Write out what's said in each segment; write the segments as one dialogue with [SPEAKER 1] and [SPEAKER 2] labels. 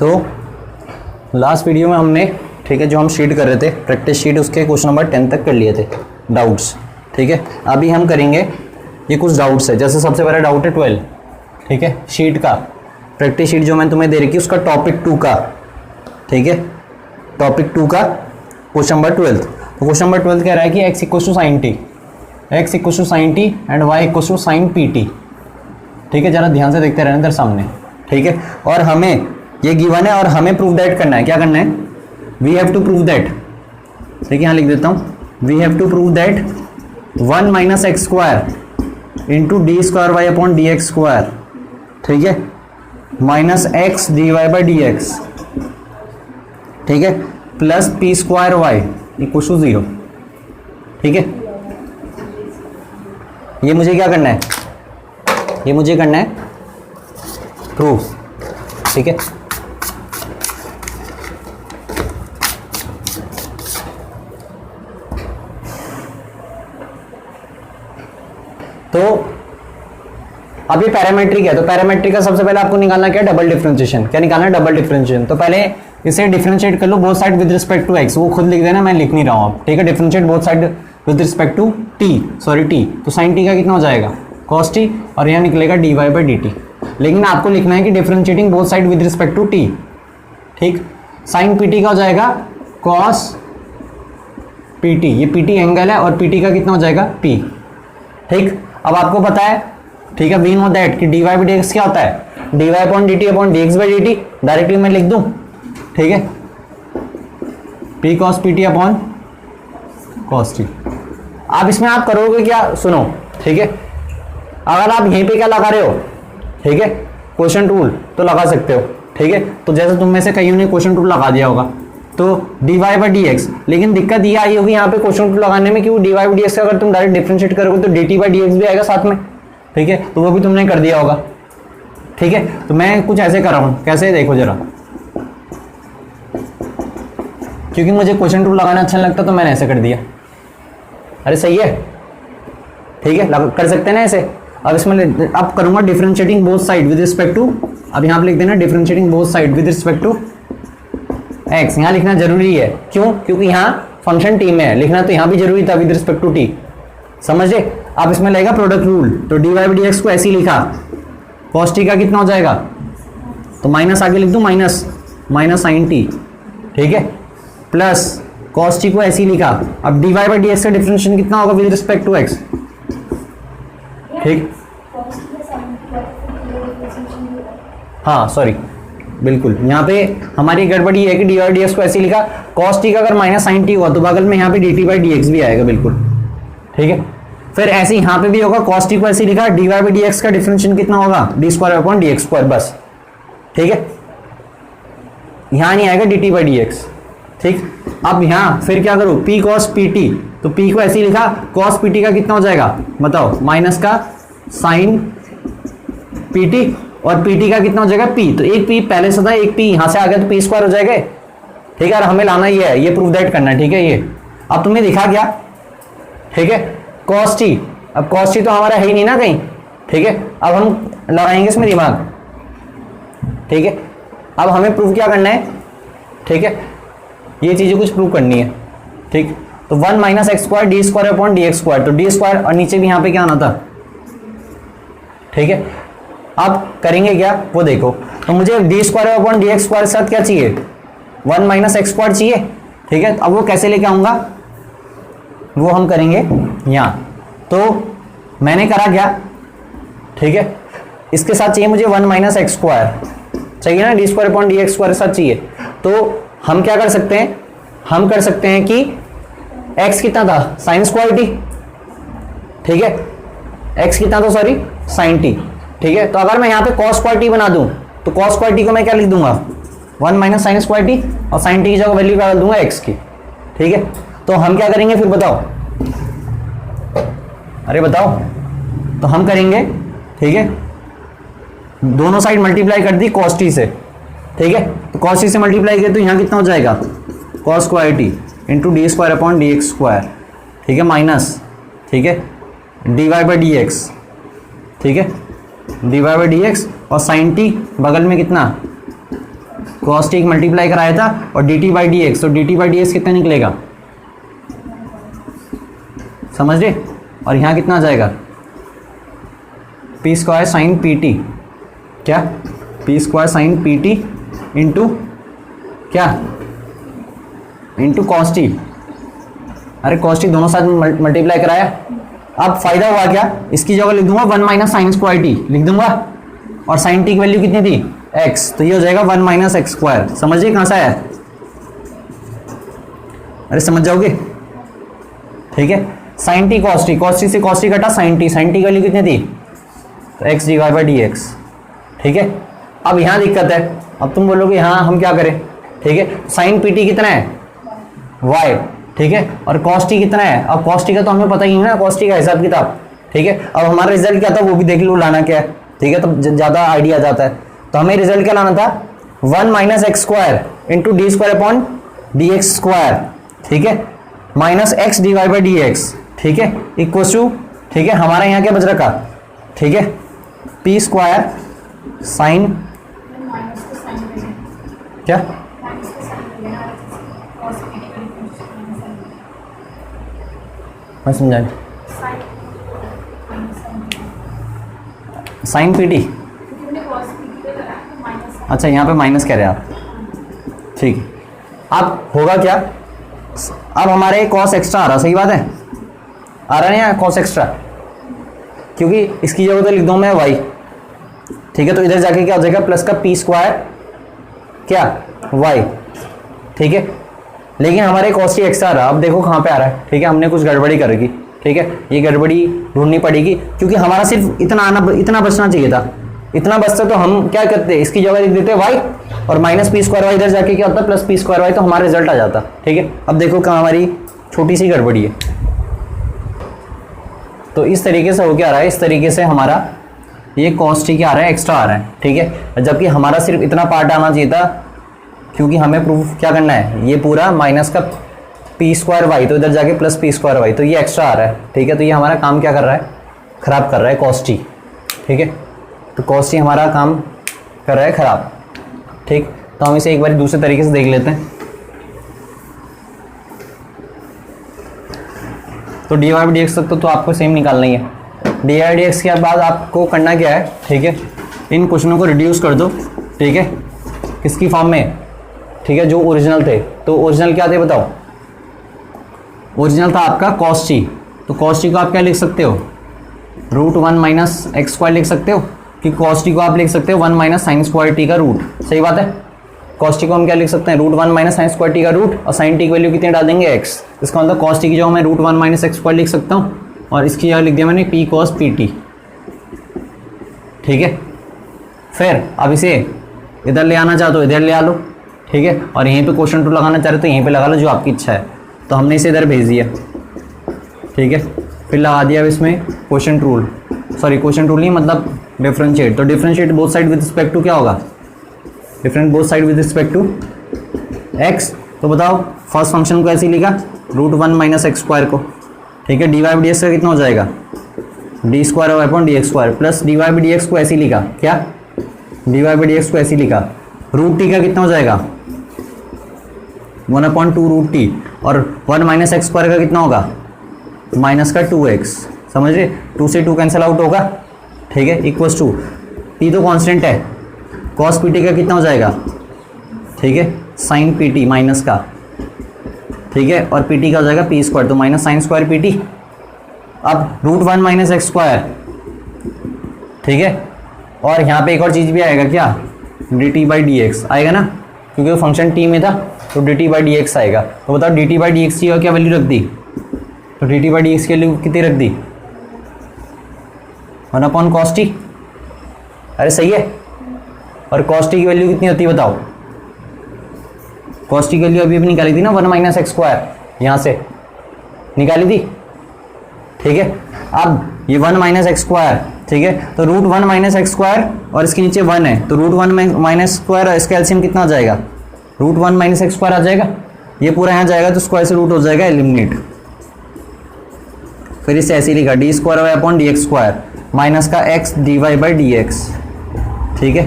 [SPEAKER 1] तो last video में हमने, ठीक है, जो हम शीट कर रहे थे प्रैक्टिस शीट, उसके क्वेश्चन नंबर 10 तक कर लिए थे डाउट्स। ठीक है, अभी हम करेंगे ये कुछ डाउट्स है। जैसे सबसे पहला डाउट है 12, ठीक है, शीट का, प्रैक्टिस शीट जो मैंने तुम्हें दे रखी उसका टॉपिक 2 का, ठीक है, टॉपिक 2 का क्वेश्चन नंबर 12। तो क्वेश्चन नंबर 12 कह रहा है कि x equal to sine t, x equal to sine t and y equal to sine p t. ठीक है, जरा ध्यान से देखते रहना इधर सामने। ठीक है, और हमें ये गिवन है और हमें प्रूव दैट करना है। क्या करना है? We have to prove that, ठीक है, यहाँ लिख देता हूँ, we have to prove that 1 minus x square into d square y upon d x square, ठीक है, minus x d y by d x, ठीक है, plus p square y equal to 0। ठीक है, ये मुझे क्या करना है? ये मुझे करना है प्रूफ। ठीक है, तो अब ये पैरामेट्रिक है, तो पैरामेट्रिक का सबसे पहले आपको निकालना क्या? Double differentiation. क्या निकालना है? Double differentiation. तो पहले इसे डिफरेंशिएट कर लो both side with respect to x, वो खुद लिख देना, मैं लिख नहीं रहा हूं अब। ठीक है, differentiate both side with respect to t, sorry t, तो साइन टी का कितना हो जाएगा? कॉस टी, और यहाँ निकलेगा d y by d t. लेकिन आपको लिखना है कि differentiating both side with respect to t. ठीक, साइन पी टी का हो जाएगा कॉस पी टी, ये पी टी एंगल है, और पी टी का कितना हो जाएगा? पी। ठीक, अब आपको पता है, ठीक है, वी नो दैट कि d y by d x क्या होता है? D y upon d t upon d x by d t. Directly मैं लिख दूं, ठीक है, p cos p t upon cos t. आप इसमें आप करोगे क्या? सुनो, ठीक है, अगर आप यहीं पे क्या लगा रहे हो, ठीक है, क्वेश्चन टूल, तो लगा सकते हो। ठीक है, तो जैसे तुम में से कईयों ने क्वेश्चन टूल लगा दिया होगा, तो d y by d x, लेकिन दिक्कत ये आई होगी यहाँ पे क्वेश्चन टूल लगाने में कि वो d y by d x का अगर तुम डायरेक्ट डिफरेंशिएट करोगे तो d t by d x भी आएगा साथ में। ठीक है, तो वो भी तुमने कर दिया होगा। ठीक है, तो मैं कुछ ऐसे कर रहा हूँ, कैसे, देखो जरा, क्योंकि मुझे क्वेश्चन टूल लगाना अच्छा नहीं लगता तो मैंने ऐसे कर दिया। अरे सही है, ठीक है, कर सकते हैं ना ऐसे। अब इसमें अब करूंगा differentiating both side with respect to, अब यहाँ पे लिख देना differentiating both side with respect to x. यहाँ लिखना जरूरी है, क्यों? क्योंकि यहाँ फंक्शन टी में है, लिखना तो यहाँ भी जरूरी था विद रिस्पेक्ट टू टी। समझे? अब इसमें लगेगा प्रोडक्ट रूल, तो d y by d x को ऐसे ही लिखा, कॉस टी का कितना हो जाएगा? तो माइनस आगे लिख दूं, माइनस माइनस साइन टी, ठीक है, प्लस कॉस टी को ऐसे ही लिखा। अब d y by d x का डिफरेंशिएशन कितना होगा विद रिस्पेक्ट टू एक्स? ठीक, हाँ सॉरी, बिल्कुल, यहाँ पे हमारी गड़बड़ी है कि डी वाई डी एक्स को ऐसे लिखा, कॉस टी का अगर माइनस साइन टी हुआ तो बगल में यहाँ पे D t by d x भी आएगा, बिल्कुल। ठीक है, फिर ऐसे यहाँ पे भी होगा, कॉस टी को ऐसे लिखा, d y by d x का डिफरेंशिएशन कितना होगा? D square upon d x square, बस। ठीक है, यहाँ नहीं आएगा d t by d x. ठीक, अब यहाँ फिर क्या करूँ? पी कॉस पी टी, तो पी को ऐसे ही लिखा, कॉस पी टी का कितना हो जाएगा बताओ? माइनस का साइन पी टी, और पी टी का कितना हो जाएगा? पी। तो एक पी पहले से था, एक पी यहाँ से आ गया, तो पी स्क्वायर हो जाएगा। ठीक है, और हमें लाना ये है, ये प्रूव दैट करना है। ठीक है, ये अब तुम्हें दिखा गया। ठीक है, कॉस टी, अब कॉस टी तो हमारा है ही नहीं ना कहीं। ठीक है, अब हम लगाएंगे इसमें दिमाग। ठीक है, अब हमें प्रूव क्या करना है? ठीक है, ये चीजें कुछ प्रूव करनी है। ठीक, तो 1 minus x square d square upon d x square, तो डी स्क्वायर, और नीचे भी यहाँ पे क्या आना था? ठीक है, अब करेंगे क्या वो देखो। तो मुझे D square upon d x square के साथ क्या चाहिए? 1 माइनस एक्स स्क्वायर चाहिए। ठीक है, अब वो कैसे लेके आऊंगा वो हम करेंगे यहाँ। तो मैंने करा क्या? ठीक है, इसके साथ चाहिए मुझे 1 माइनस एक्स स्क्वायर चाहिए ना, D square upon d x square के साथ चाहिए। तो हम क्या कर सकते हैं? हम कर सकते हैं कि x कितना था? Sine square t. ठीक है, x कितना था? Sorry, sine t. ठीक है, तो अगर मैं यहाँ पे कॉस स्क्वायर टी बना दूं तो कॉस स्क्वायर टी को मैं क्या लिख दूंगा? 1 माइनस साइन स्क्वायर टी, और साइन टी की जगह वैल्यू क्या दूंगा? x की। ठीक है, तो हम क्या करेंगे फिर बताओ? अरे बताओ, तो हम करेंगे, ठीक है, दोनों साइड मल्टीप्लाई कर दी कॉस टी से। ठीक है, तो कॉस टी से मल्टीप्लाई किया तो यहाँ कितना हो जाएगा? Cos square t into d square upon d x square. ठीक है, माइनस, ठीक है, d y by d x. ठीक है, d y by d x, और साइन टी बगल में कितना? कॉस टी मल्टीप्लाई कराया था और d t by d x, तो d t by d x कितना निकलेगा, समझ रहे। और यहाँ कितना आ जाएगा, p square sine p t, क्या P square sine p T into क्या, इंटू कॉस टी। अरे कॉस टी दोनों साथ मल्टीप्लाई कराया। अब फायदा हुआ क्या, इसकी जगह लिख दूंगा 1 माइनस साइन स्क्वायर टी लिख दूंगा, और साइन टी की वैल्यू कितनी थी x, तो ये हो जाएगा 1 माइनस एक्स स्क्वायर। समझिए कहाँ से आया, अरे समझ जाओगे, ठीक है। Sine t cos t, cos t से कॉस टी कटा, साइन टी की वैल्यू कितनी थी, तो x d y by d x, ठीक है। अब यहाँ दिक्कत है, अब तुम बोलोगे यहाँ हम क्या करें, ठीक है। साइन पी टी कितना है y, ठीक है, और कॉस टी कितना है। अब कॉस टी का तो हमें पता ही है ना, कॉस टी का हिसाब किताब, ठीक है। अब हमारा रिजल्ट क्या था वो भी देख लो, लाना क्या है, ठीक है, तो ज़्यादा आइडिया आ जाता है। तो हमें रिजल्ट क्या लाना था, 1 minus x square into d square upon d x square, ठीक है, minus x d y by d x, ठीक है, इक्वल टू, ठीक है, हमारा यहाँ क्या बच रखा, ठीक है, पी स्क्वायर साइन क्या, मैं समझा, साइन पी टी, अच्छा यहाँ पे माइनस कह रहे हैं आप, ठीक है। अब होगा क्या, अब हमारे कॉस एक्स्ट्रा आ रहा, सही बात है, आ रहा है ना कॉस एक्स्ट्रा, क्योंकि इसकी जगह तो लिख दूँ मैं y, ठीक है, तो इधर जाके क्या हो जाएगा, प्लस का पी स्क्वायर क्या y, ठीक है। लेकिन हमारे कॉस टी एक्स्ट्रा आ रहा, अब देखो कहाँ पे आ रहा है, ठीक है, हमने कुछ गड़बड़ी करेगी, ठीक है, ये गड़बड़ी ढूंढनी पड़ेगी, क्योंकि हमारा सिर्फ इतना बचना चाहिए था, इतना बचता तो हम क्या करते, इसकी जगह लिख देते y और माइनस पी स्क्वायर वाई, इधर जाके क्या होता है प्लस पी स्क्वायर वाई, तो हमारा रिजल्ट आ जाता, ठीक है। अब देखो कहाँ हमारी छोटी सी गड़बड़ी है, तो इस तरीके से हो क्या आ रहा है, इस तरीके से हमारा ये कॉस टी क्या आ रहा है, एक्स्ट्रा आ रहा है, ठीक है, जबकि हमारा सिर्फ इतना पार्ट आना चाहिए था, क्योंकि हमें प्रूफ क्या करना है, ये पूरा माइनस का पी स्क्वायर वाई, तो इधर जाके प्लस पी स्क्वायर वाई, तो ये एक्स्ट्रा आ रहा है, ठीक है। तो ये हमारा काम क्या कर रहा है, खराब कर रहा है कॉस टी, ठीक है, तो कॉस टी हमारा काम कर रहा है खराब, ठीक। तो हम इसे एक बार दूसरे तरीके से देख लेते हैं। तो डी वाई डी एक्स तक तो आपको सेम निकालना ही है। डी वाई डी एक्स के बाद आपको करना क्या है, ठीक है, इन क्वेश्चनों को रिड्यूस कर दो, ठीक है, किसकी फॉर्म में, ठीक है, जो ओरिजिनल थे। तो ओरिजिनल क्या थे बताओ, ओरिजिनल था आपका कॉस टी, तो कॉस टी को आप क्या लिख सकते हो, √1 माइनस एक्स स्क्वायर लिख सकते हो, कि कॉस टी को आप लिख सकते हो 1 माइनस साइन स्क्वायर टी का रूट, सही बात है। कॉस टी को हम क्या लिख सकते हैं, √1 माइनस साइन स्क्वायर टी का रूट, और साइन टी की वैल्यू कितनी डाल देंगे x, इसका मतलब कॉस टी की जगह मैं √1 माइनस एक्स स्क्वायर लिख सकता हूँ, और इसकी जगह लिख दिया मैंने पी कॉस पी टी, ठीक है। फिर अब इसे इधर ले आना चाहते हो इधर ले आ लो, ठीक है, और यहीं पे क्वेश्चन 2 लगाना चाह रहे तो यहीं पे लगा लो, जो आपकी इच्छा है। तो हमने इसे इधर भेज दिया, ठीक है, फिर लगा दिया इसमें question rule, sorry question rule नहीं मतलब डिफरेंशिएट, तो differentiate both side with respect to क्या होगा, different both side with respect to x। तो बताओ फर्स्ट फंक्शन को ऐसे लिखा, √1 माइनस एक्स स्क्वायर को, ठीक है, डी वाई डी एक्स का कितना हो जाएगा, d square upon d x square, plus d y d x को ऐसे लिखा, क्या डी वाई डी एक्स को ऐसे लिखा, रूट टी का कितना हो जाएगा 1/2 रूट टी, और 1 माइनस एक्स स्क्वायर का कितना होगा, माइनस का 2x, समझ रहे, 2 से 2 कैंसिल आउट होगा, ठीक है, इक्वल्स टू पी तो कांस्टेंट है, कॉस पी टी का कितना हो जाएगा, ठीक है, साइन पी टी माइनस का, ठीक है, और पी टी का हो जाएगा पी स्क्वायर, तो minus sine square P T. अब √1 माइनस एक्स स्क्वायर, ठीक है, और यहाँ पे एक और चीज़ भी आएगा क्या, D t by d x आएगा ना, क्योंकि वो फंक्शन टी में था, तो d t by d x आएगा। तो बताओ D t by d x की क्या वैल्यू रख दी, तो d t by d x की वैल्यू कितनी रख दी, 1 cos टी, अरे सही है, और cos टी की वैल्यू कितनी होती है बताओ, cos टी की वैल्यू अभी निकाली थी ना 1 माइनस एक्स स्क्वायर, यहाँ से निकाली थी, ठीक है। अब ये 1 माइनस एक्स स्क्वायर, ठीक है, तो √1 माइनस एक्स स्क्वायर और इसके नीचे 1 है, तो √1 माइनस स्क्वायर, इसका एलसीएम कितना आ जाएगा, √1 माइनस एक्स स्क्वायर आ जाएगा, ये पूरा यहाँ जाएगा तो स्क्वायर से रूट हो जाएगा, एलिमिनेट। फिर इसे ऐसे लिखा d square y upon d x square minus का x d y by d x, ठीक है,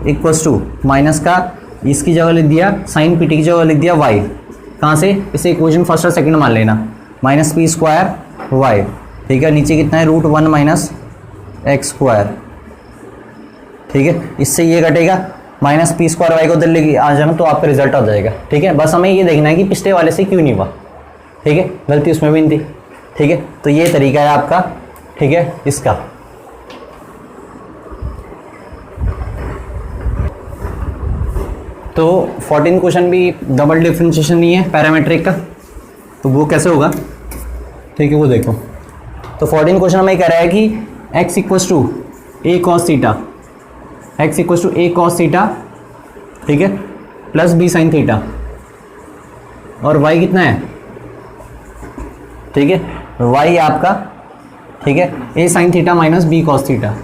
[SPEAKER 1] इक्वल्स टू माइनस का इसकी जगह लिख दिया साइन पी टी की जगह लिख दिया वाई। कहाँ से? इसे इक्वेशन फर्स्ट और सेकंड मान लेना, माइनस पी स्क्वायर वाई, ठीक है। नीचे कितना है? रूट 1 माइनस एक्स स्क्वायर, ठीक है। इससे ये घटेगा, माइनस पी स्क्वायर वाई को उधर लेके आ जाना तो आपका रिजल्ट आ जाएगा, ठीक है। बस हमें ये देखना है कि पिछले वाले से क्यों नहीं हुआ, ठीक है। गलती उसमें भी नहीं थी, ठीक है। तो ये तरीका है आपका, ठीक है, इसका। तो 14 क्वेश्चन भी डबल डिफरेंशिएशन नहीं है पैरामीट्रिक का, तो वो कैसे होगा, ठीक है, वो देखो। तो 14 क्वेश्चन हमें कह रहा है कि x equals to a cos theta, x equals to a cos theta, ठीक है, प्लस बी साइन थीटा, और y कितना है, ठीक है, y आपका, ठीक है, a sine theta minus b cos theta,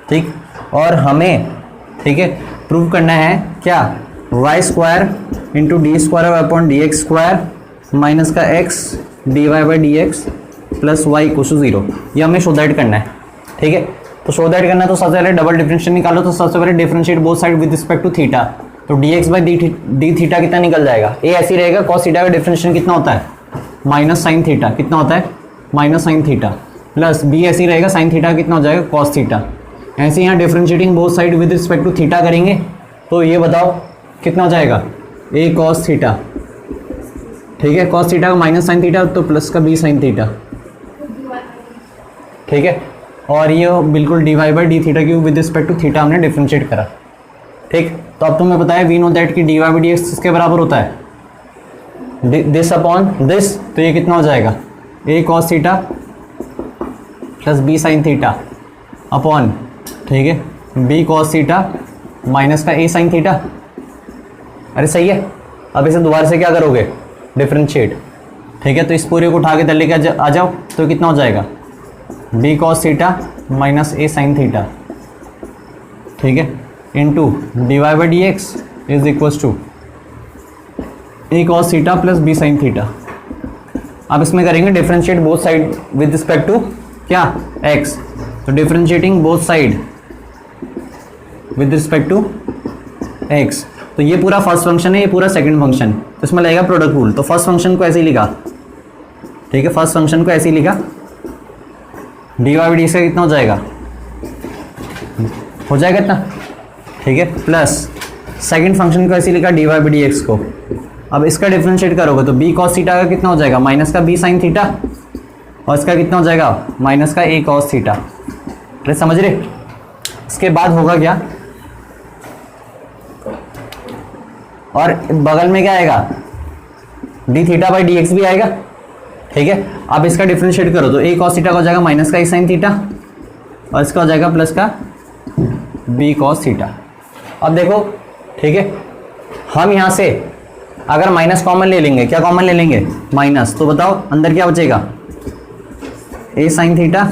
[SPEAKER 1] ठीक। और हमें, ठीक है, प्रूव करना है क्या, y square into d square upon d x square minus का x d y by d x plus y equal to 0, ये हमें शो दैट करना है, ठीक है। तो शो दैट करना है तो सबसे पहले डबल डिफरेंशिएट निकालो। तो सबसे पहले differentiate both side with respect to theta, तो d x by d theta कितना निकल जाएगा, ए ऐसी रहेगा, कॉस थीटा का डिफरेंशिएशन कितना होता है, माइनस साइन थीटा, कितना होता है, minus sine theta, plus b ऐसी रहेगा, साइन थीटा कितना हो जाएगा, कॉस थीटा। ऐसे यहाँ differentiating both side with respect to theta करेंगे तो ये बताओ कितना हो जाएगा, ए कॉस थीटा, ठीक है, कॉस थीटा का माइनस साइन थीटा तो प्लस का बी साइन थीटा, ठीक है। और ये बिल्कुल d y by d theta की विद रिस्पेक्ट टू थीटा हमने डिफरेंशिएट करा, ठीक। तो अब तुम्हें पता है वी नो दैट कि d y by d x किसके बराबर होता है, दिस अपॉन दिस, तो ये कितना हो जाएगा, a cos theta plus b sine theta upon, ठीक है, बी कॉस थीटा माइनस का ए साइन थीटा। अरे सही है। अब इसे दोबारा से क्या करोगे, डिफरेंशिएट, ठीक है। तो इस पूरे को उठा के तले के आ जाओ तो कितना हो जाएगा, b cos theta minus a sine theta, ठीक है, into d y by d x is equals to a cos theta plus b sine theta. अब इसमें करेंगे differentiate both side with respect to क्या, एक्स। तो differentiating both side with respect to x, तो ये पूरा फर्स्ट फंक्शन है, ये पूरा सेकंड फंक्शन, तो इसमें लगेगा प्रोडक्ट रूल। तो फर्स्ट फंक्शन को ऐसे ही लिखा, ठीक है, फर्स्ट फंक्शन को ऐसे ही लिखा, डी वाई डी से कितना हो जाएगा, हो जाएगा इतना, ठीक है, प्लस सेकंड फंक्शन को ऐसे लिखा डी वाई डी एक्स को। अब इसका डिफरेंशिएट करोगे तो बी कॉस थीटा का कितना हो जाएगा, माइनस का बी साइन थीटा, और इसका कितना हो जाएगा, माइनस का ए कॉस थीटा। अरे समझ रहे। इसके बाद होगा क्या, और बगल में क्या आएगा, D theta by d x भी आएगा, ठीक है। अब इसका डिफरेंशिएट करो तो ए कॉस थीटा का हो जाएगा माइनस का ए साइन थीटा, और इसका हो जाएगा प्लस का बी कॉस थीटा। अब देखो, ठीक है, हम यहाँ से अगर माइनस कॉमन ले लेंगे, क्या कॉमन ले लेंगे, माइनस, तो बताओ अंदर क्या बचेगा, a sine theta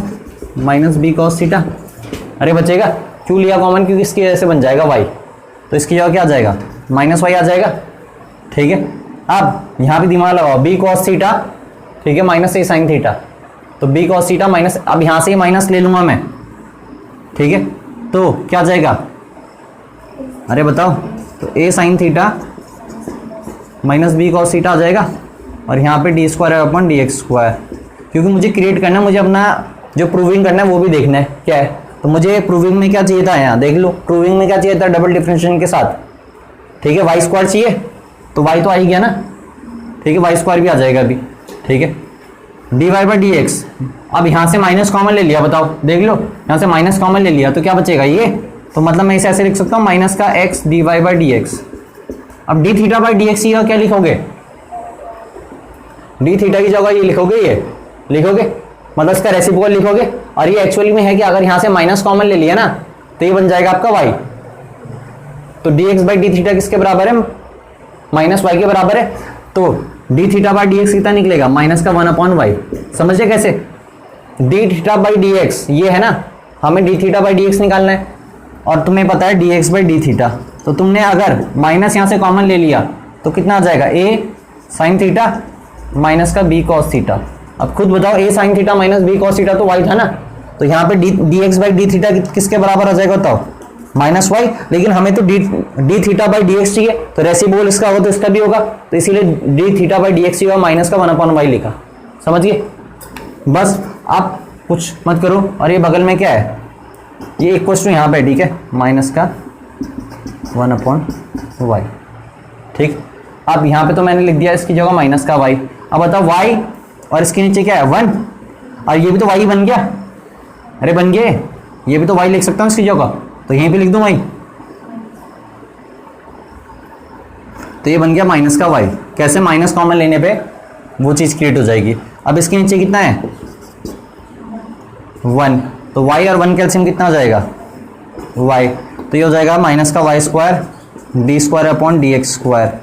[SPEAKER 1] minus b cos theta. अरे बचेगा, क्यों लिया कॉमन, क्योंकि इसकी वजह से बन जाएगा वाई, तो इसकी जगह क्या आ जाएगा, माइनस वाई आ जाएगा, ठीक है। अब यहाँ पे दिमाग लगाओ, बी कॉस थीटा, ठीक है, माइनस ए साइन थीटा, तो बी कॉस थीटा माइनस, अब यहाँ से माइनस ले लूँगा मैं, ठीक है, तो क्या आ जाएगा, अरे बताओ, तो a sine theta minus b cos theta आ जाएगा, और यहाँ पे d square upon d x square, क्योंकि मुझे क्रिएट करना है, मुझे अपना जो प्रूविंग करना है वो भी देखना है क्या है। तो मुझे प्रूविंग में क्या चाहिए था, यहाँ देख लो, प्रूविंग में क्या चाहिए था, डबल डिफरेंशिएशन के साथ, ठीक है, वाई स्क्वायर चाहिए, तो वाई तो आ ही गया ना, ठीक है, वाई स्क्वायर भी आ जाएगा अभी, ठीक है, d y by d x. अब यहाँ से माइनस कॉमन ले लिया, बताओ देख लो, यहाँ से माइनस कॉमन ले लिया तो क्या बचेगा ये, तो मतलब मैं इसे ऐसे लिख सकता हूँ, माइनस का x d y by d x. अब d theta by d x का क्या लिखोगे, डी थीटा की जगह ये लिखोगे, ये लिखोगे, मतलब इसका रेसिप्रोकल लिखोगे, और ये एक्चुअली में है कि अगर यहाँ से माइनस कॉमन ले लिया ना तो ये बन जाएगा आपका y। तो d x by d theta किसके बराबर है, माइनस वाई के बराबर है, तो d theta by d x कितना निकलेगा, माइनस का 1 अपॉन वाई। समझे कैसे, D theta by d x ये है ना, हमें D theta by d x निकालना है, और तुम्हें पता है D x by d theta, तो तुमने अगर माइनस यहाँ से कॉमन ले लिया तो कितना आ जाएगा, ए साइन थीटा माइनस का बी कॉस थीटा। अब खुद बताओ, a sine theta minus b cos theta तो वाई था ना, तो यहाँ पे d x by d theta किसके बराबर आ जाएगा बताओ, माइनस वाई, लेकिन हमें तो d theta by d x चाहिए, तो रेसिप्रोकल इसका होगा तो इसका भी होगा, तो इसीलिए D theta by d x होगा, माइनस का 1/y लिखा। समझ गए? बस आप कुछ मत करो। और ये बगल में क्या है, ये इक्वल टू यहाँ पे, ठीक है, माइनस का 1/y। ठीक, अब यहाँ पे तो मैंने लिख दिया इसकी जगह माइनस का y। अब बताओ y और इसके नीचे क्या है 1, और ये भी तो y बन गया। अरे बन गए, ये भी तो y लिख सकता हूँ इसकी जगह, तो यहीं पे लिख दूँ y, तो ये बन गया माइनस का y। कैसे? माइनस कॉमन लेने पे वो चीज़ क्रिएट हो जाएगी। अब इसके नीचे कितना है 1, तो y और 1 कैल्सियम कितना हो जाएगा y, तो ये हो जाएगा माइनस का y square d square upon d x square.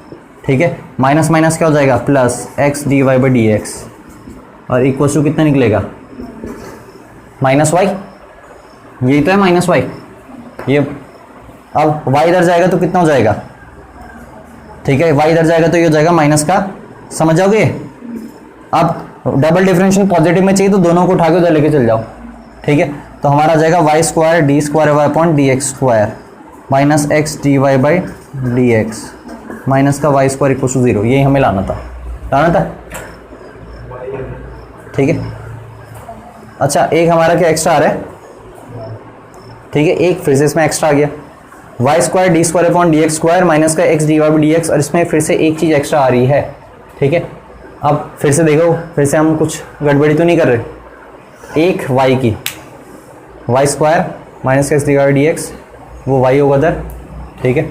[SPEAKER 1] ठीक है, माइनस माइनस क्या हो जाएगा plus x d y by d x, और इक्वल टू कितना निकलेगा माइनस वाई, यही तो है माइनस वाई ये। अब y इधर जाएगा तो कितना हो जाएगा, ठीक है, y इधर जाएगा तो ये हो जाएगा माइनस का, समझ जाओगे? अब डबल डिफरेंशियल पॉजिटिव में चाहिए तो दोनों को उठा के उधर लेके चल जाओ। ठीक है, तो हमारा आ जाएगा y square d square y upon d x square minus x d y by d x minus का वाई स्क्वायर इक्वल टू 0। यही हमें लाना था। ठीक है, अच्छा एक हमारा क्या एक्स्ट्रा आ रहा है, ठीक है, एक फिर से इसमें एक्स्ट्रा आ गया y square d square upon d x square minus का x d y by d x, और इसमें फिर से एक चीज़ एक्स्ट्रा आ रही है। ठीक है, अब फिर से देखो, फिर से हम कुछ गड़बड़ी तो नहीं कर रहे, एक y की वाई स्क्वायर माइनस का x d y d x, वो y होगा उधर। ठीक है,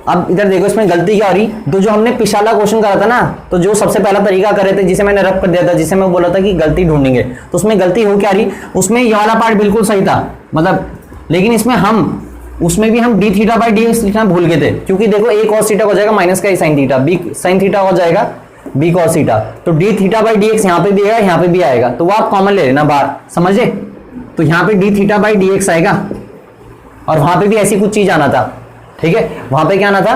[SPEAKER 1] अब इधर देखो इसमें गलती क्या हो रही, तो जो हमने पिछला क्वेश्चन करा था ना, तो जो सबसे पहला तरीका कर रहे थे जिसे मैंने रब कर दिया था, जिसे मैं बोला था कि गलती ढूंढेंगे, तो उसमें गलती हो क्या रही, उसमें ये वाला पार्ट बिल्कुल सही था मतलब, लेकिन इसमें उसमें भी हम D theta by d x लिखना भूल गए थे, क्योंकि देखो ए कॉस थीटा हो जाएगा माइनस का a sine theta, b sine theta हो जाएगा बी कॉस थीटा, तो d theta by d x यहाँ पे भी आएगा, यहाँ पे भी आएगा, तो वो आप कॉमन ले लेना बाहर, समझे? तो यहाँ पे D theta by d x आएगा, और वहां पे भी ऐसी कुछ चीज आना था। ठीक है, वहां पे क्या आना था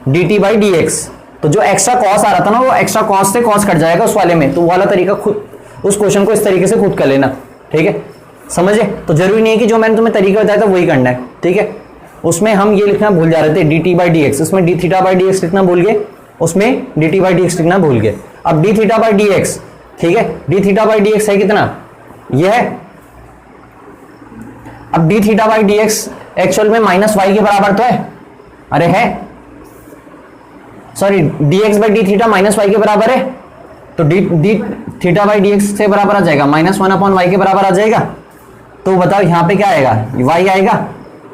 [SPEAKER 1] D t by d x, तो जो एक्स्ट्रा कॉस आ रहा था ना, वो एक्स्ट्रा कॉस से कॉस कट जाएगा उस वाले में, तो वो वाला तरीका खुद उस क्वेश्चन को इस तरीके से खुद कर लेना। ठीक है, समझे? तो जरूरी नहीं है कि जो मैंने तुम्हें तरीका बताया था वही करना है। ठीक है, उसमें हम ये लिखना भूल जा रहे थे d t by d x, उसमें d theta by d x लिखना भूल गए, उसमें d t by d x लिखना भूल गए। अब d theta by d x, ठीक है, d theta by d x है कितना, ये है। अब d theta by d x actual में माइनस वाई के बराबर तो है, अरे है, sorry d x by d theta minus y के बराबर है, तो d theta by d x से बराबर आ जाएगा माइनस 1/y के बराबर आ जाएगा। तो बताओ यहाँ पे क्या आएगा, y आएगा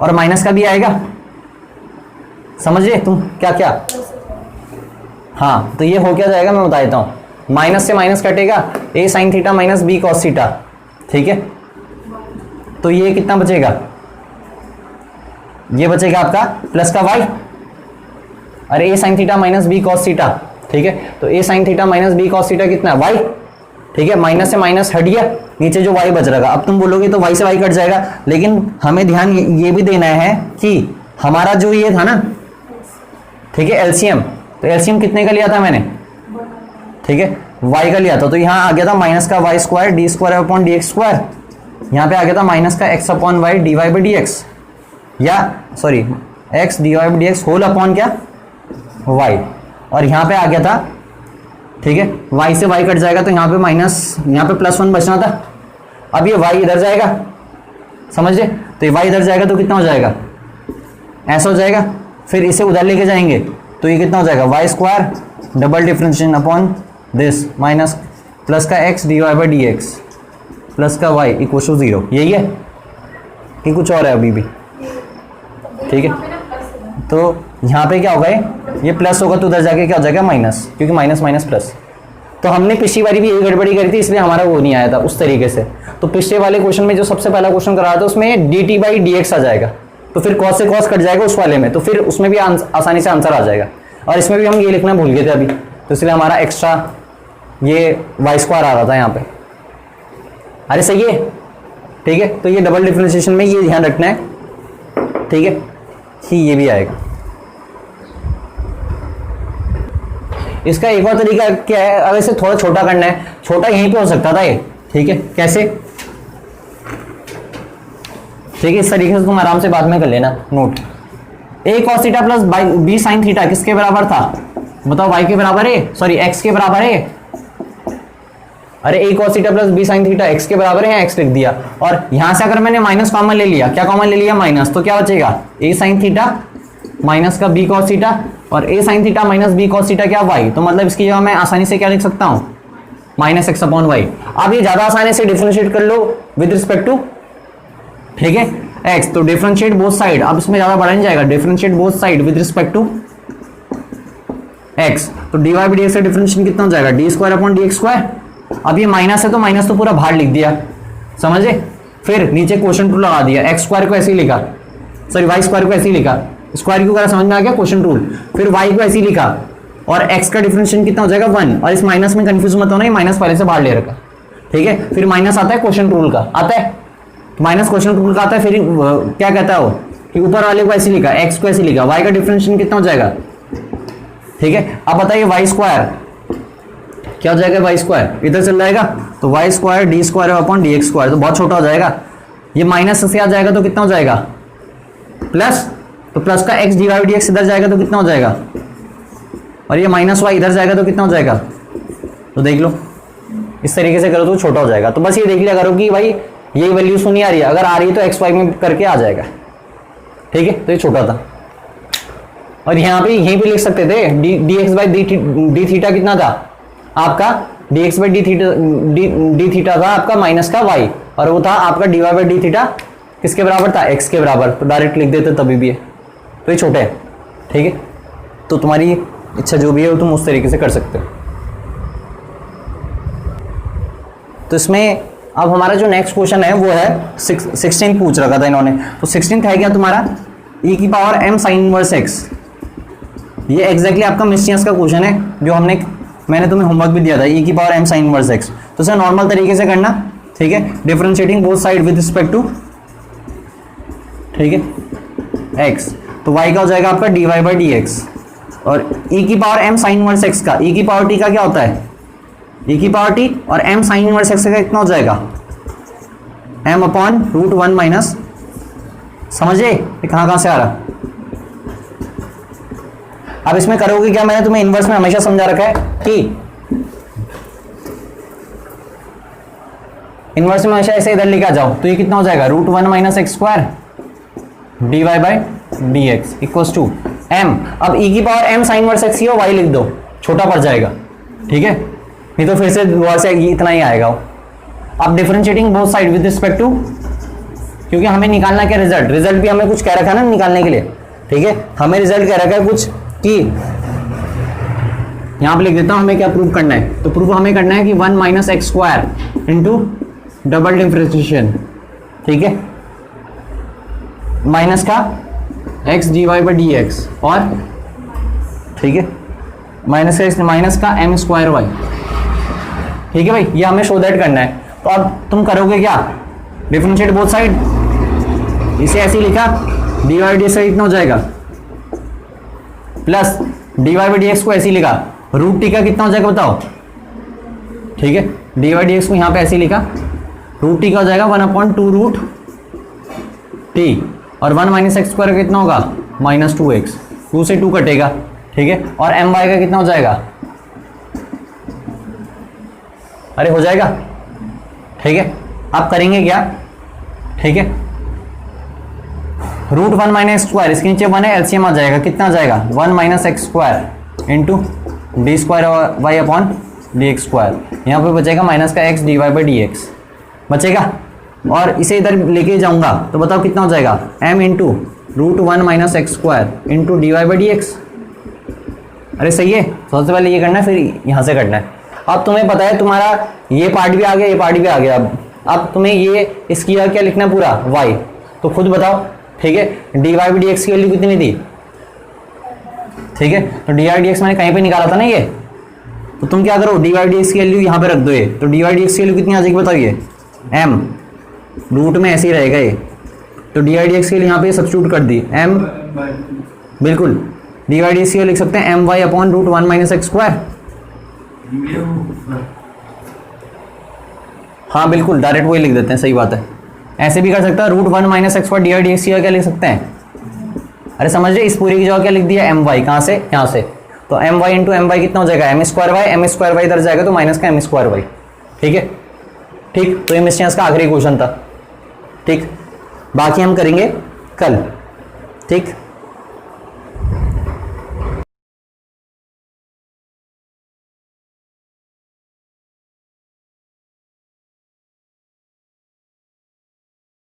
[SPEAKER 1] और माइनस का भी आएगा, समझ रहे तुम क्या क्या? हाँ, तो ये हो क्या जाएगा मैं बता देता हूँ, माइनस से माइनस कटेगा, a sign theta minus b cos theta. ठीक है, तो ये कितना बचेगा, ये बचेगा आपका प्लस का y, अरे a sign theta minus b cos theta. ठीक है, तो a sign theta minus b cos theta कितना है y। ठीक है, माइनस से माइनस हट गया, नीचे जो y बच रहेगा। अब तुम बोलोगे तो y से y कट जाएगा, लेकिन हमें ध्यान ये भी देना है कि हमारा जो ये था ना, ठीक है, एलसीएम, तो एलसीएम कितने का लिया था मैंने, ठीक है, y का लिया था, तो यहाँ आ गया था माइनस का y square d square upon d x square, यहाँ पे आ गया था माइनस का x upon y d y by d x, या sorry x d y by d x whole upon क्या y, और यहाँ पे आ गया था, ठीक है, y से y कट जाएगा तो यहाँ पे माइनस, यहाँ पे +1 बचना था। अब ये y इधर जाएगा, समझ रहे, तो ये y इधर जाएगा तो कितना हो जाएगा, ऐसा हो जाएगा, फिर इसे उधर लेके जाएंगे तो ये कितना हो जाएगा y square double differentiation upon this minus plus का x d y by d x plus का y इक्वल टू 0। यही है कि कुछ और है अभी भी? ठीक है, तो यहाँ पे क्या होगा, ये प्लस होगा तो उधर जाके क्या हो जाएगा माइनस, क्योंकि माइनस माइनस प्लस। तो हमने पिछली बारी भी यही गड़बड़ी करी थी, इसलिए हमारा वो नहीं आया था उस तरीके से। तो पिछले वाले क्वेश्चन में जो सबसे पहला क्वेश्चन कराया था उसमें d t by d x आ जाएगा, तो फिर कॉस से कॉस कट जाएगा उस वाले में, तो फिर उसमें भी आसानी से आंसर आ जाएगा। और इसमें भी हम ये लिखना भूल गए थे अभी, तो इसलिए हमारा एक्स्ट्रा ये वाई स्क्वायर आ रहा था यहाँ पे। अरे सही है, ठीक है, तो ये डबल डिफरेंशिएशन में ये ध्यान रखना है, ठीक है, कि ये भी आएगा। इसका एक और तरीका क्या है, अब इसे थोड़ा छोटा करना है, छोटा यहीं पे हो सकता था ये, ठीक है, कैसे? ठीक है, इस तरीके से तुम आराम से बाद में कर लेना note. a cos theta plus b sin theta किसके बराबर था? बताओ, y के बराबर है, सॉरी x के बराबर है। अरे a cos theta plus b sin theta x के बराबर है, x लिख दिया। और यहां से अगर मैंने माइनस कॉमन ले लिया, क्या कॉमन ले लिया? माइनस, तो क्या बचेगा? a sin थीटा माइनस का b cos थीटा, और a sin theta minus b cos theta क्या? y। तो मतलब इसकी जगह मैं आसानी से क्या लिख सकता हूं? Minus x upon y. आप ये ज्यादा आसानी से डिफरेंशिएट कर लो विद रिस्पेक्ट टू, ठीक है, x। तो डिफरेंशिएट बोथ साइड, अब इसमें ज्यादा बढ़ा नहीं जाएगा, differentiate both side with respect to x। तो dy बाई dx का डिफरेंशिएशन कितना हो जाएगा? D square upon d x square. अब ये माइनस है तो माइनस तो पूरा बाहर लिख दिया, समझे? फिर नीचे क्वोशंट रूल लगा दिया, एक्स स्क्वायर को ऐसे ही लिखा, सॉरी वाई स्क्वायर को ऐसे ही लिखा, स्क्वायर क्यों करा समझ में आ गया? Quotient rule. फिर वाई को ऐसे ही लिखा, और x का डिफरेंशिएशन कितना हो जाएगा? 1। और इस माइनस में कंफ्यूज मत होना, ये माइनस पहले से बाहर ले रखा, ठीक है। फिर माइनस आता है क्वोशंट रूल का, आता है माइनस क्वोशंट रूल का आता है। फिर क्या कहता है वो कि ऊपर वाले को ऐसे लिखा, x को ऐसे लिखा, y का डिफरेंशिएशन कितना हो जाएगा? ठीक है, अब बताइए y स्क्वायर क्या हो जाएगा? y स्क्वायर इधर चल जाएगा, तो y square d square upon d x square, तो बहुत छोटा हो जाएगा। ये माइनस से आ जाएगा तो कितना हो जाएगा? प्लस, तो प्लस का x d y d x इधर जाएगा तो कितना हो जाएगा? और ये माइनस वाई इधर जाएगा तो कितना हो जाएगा? तो देख लो, इस तरीके से करो तो छोटा हो जाएगा। तो बस ये देख लिया करो कि भाई ये वैल्यू सुनी आ रही है, अगर आ रही है तो एक्स वाई में करके आ जाएगा, ठीक है। तो ये छोटा था, और यहाँ पे यहीं पे लिख सकते थे d x by d theta कितना था आपका? D x by d theta था आपका माइनस का वाई, और वो था आपका d y by d theta किसके बराबर था? एक्स के बराबर। तो डायरेक्ट लिख देते तभी भी है, तो ये छोटे है, ठीक है। तो तुम्हारी इच्छा जो भी है वो तुम उस तरीके से कर सकते हो। तो इसमें अब हमारा जो नेक्स्ट क्वेश्चन है वो है 16 पूछ रखा था इन्होंने। तो 16 है क्या तुम्हारा? e की power m sine inverse x। ये एग्जैक्टली आपका मिस्टियस का क्वेश्चन है जो मैंने तुम्हें होमवर्क भी दिया था, e की power m sine inverse x। तो इसे नॉर्मल तरीके से करना, ठीक है, differentiating both side with respect to, ठीक है, x। तो y का हो जाएगा आपका dy बाई डी एक्स, और e की power m sine inverse x का, e की पावर t का क्या होता है? e की पावर t, और m साइन इनवर्स x का कितना हो जाएगा? m अपॉन रूट 1 माइनस, समझे ये कहाँ से आ रहा? अब इसमें करोगे क्या? मैंने तुम्हें इनवर्स में हमेशा समझा रखा है कि इनवर्स में हमेशा ऐसे इधर लेके आ जाओ, तो ये कितना हो जाएगा? Root 1 minus x square d y by d x equals to m। अब e की power m sine inverse x हो, y लिख दो, छोटा पड़ जाएगा, ठीक है, नहीं तो फिर से दोबारा से इतना ही आएगा। अब differentiating both side with respect to, क्योंकि हमें निकालना क्या? रिजल्ट भी हमें कुछ कह रखा है ना निकालने के लिए, ठीक है। हमें रिजल्ट कह रखा है कुछ कि यहां पे लिख देता हूं हमें क्या प्रूव करना है। तो प्रूव हमें करना है कि 1 minus x square into double differentiation, ठीक है, माइनस का x d y by d x, और ठीक है माइनस का एम स्क्वायर वाई, ठीक है भाई, ये हमें शो दैट करना है। तो अब तुम करोगे क्या? डिफरेंशिएट बोथ साइड, इसे ऐसे ही लिखा, डी वाई डी एक्स कितना हो जाएगा? Plus d y by d x को ऐसे ही लिखा, रूट टी का कितना हो जाएगा बताओ? ठीक है, डी वाई डी एक्स को यहाँ पे ऐसे ही लिखा, रूट टी का हो जाएगा 1 अपॉन 2 रूट टी, और 1 माइनस एक्स स्क्वायर का कितना होगा? माइनस 2x, 2 से 2 कटेगा, ठीक है, और एम वाई का कितना हो जाएगा? अरे हो जाएगा, ठीक है। आप करेंगे क्या? ठीक है, रूट 1 माइनस स्क्वायर, इसके नीचे 1 है, एलसीएम आ जाएगा, कितना आ जाएगा? 1 minus x square into d square y upon d x square, यहाँ पे बचेगा माइनस का x d y by d x बचेगा, और इसे इधर लेके जाऊंगा तो बताओ कितना हो जाएगा? m into root 1 minus x square into d y by d x. अरे सही है, सबसे पहले ये करना है, फिर यहाँ से करना है। अब तुम्हें पता है तुम्हारा ये पार्ट भी आ गया, ये पार्ट भी आ गया। अब तुम्हें ये इसकी क्या लिखना है पूरा y, तो खुद बताओ, ठीक है। D y by d x की वैल्यू कितनी थी? ठीक है, तो डी वाई डी एक्स मैंने कहीं पे निकाला था ना ये, तो तुम क्या करो, डी वाई डी एक्स की वैल्यू यहाँ पे रख दो ये, तो डी वाई डी एक्स की वैल्यू कितनी आ जाएगी बताओ? ये m रूट में ऐसे ही रहेगा ये, तो डी वाई डी एक्स के लिए यहाँ पे सब्स्टिट्यूट कर दी m, बिल्कुल डी वाई डी एक्स लिख सकते हैं m y upon root 1 minus x square. हाँ बिल्कुल, डायरेक्ट वही लिख देते हैं, सही बात है। ऐसे भी कर सकता है, root one minus x y d d x, क्या लिख सकते हैं? अरे समझ रहे, इस पूरी की जगह क्या लिख दिया, एम वाई, कहाँ से, यहाँ से, तो m y into m y कितना हो जाएगा, m square y, m square y इधर जाएगा तो माइनस का एम स्क्वायर वाई। ठीक है, ठीक, तो ये मिस चांस का आखिरी क्वेश्चन था। ठीक, बाकी हम करेंगे कल। ठीक।